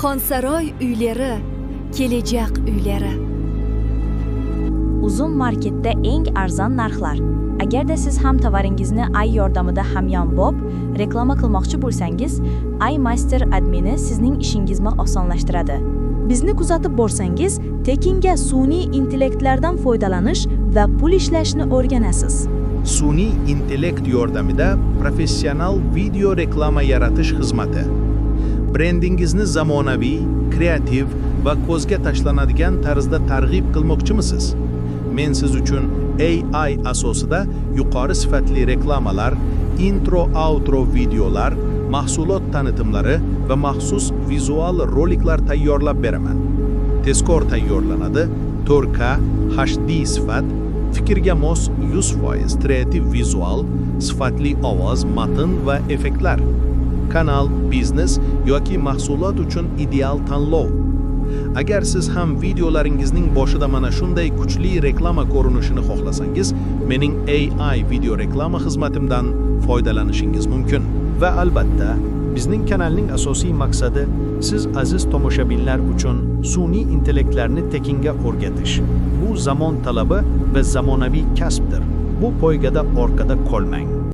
Xonsaroy uylari, kelajak uylari. Uzun marketda eng arzon narxlar. Agarda siz ham tovaringizni Ay yordamida hamyonbop reklama qilmoqchi bo'lsangiz, iMaster admini sizning ishingizni osonlashtiradi. Bizni kuzatib borsangiz, tekinga sun'iy intellektlardan foydalanish va pul ishlashni o'rganasiz. Sun'iy intellekt yordamida professional video reklama yaratish xizmati. Brendingizni zamonaviy, kreativ va ko'zga tashlanadigan tarzda targ'ib qilmoqchimisiz? Men siz uchun AI asosida yuqori sifatli reklamalar, intro-outro videolar, mahsulot tanıtımları va maxsus vizual roliklar tayyorlab beraman. Tezkor tayyorlanadi, 4K, HD sifat, fikrga mos 100% kreativ vizual, sifatli ovoz, matn va effektlar. Kanal, biznes yoki mahsulot uchun ideal tanlov. Agar siz ham videolaringizning boshida mana shunday kuchli reklama ko'rinishini xohlasangiz, mening AI video reklama xizmatimdan foydalanishingiz mumkin. Va albatta, bizning kanalning asosiy maqsadi siz aziz tomoshabinlar uchun sun'iy intellektlarni tekinga o'rgatish. Bu zamon talabi va zamonaviy kasbdir. Bu poygada orqada qolmang.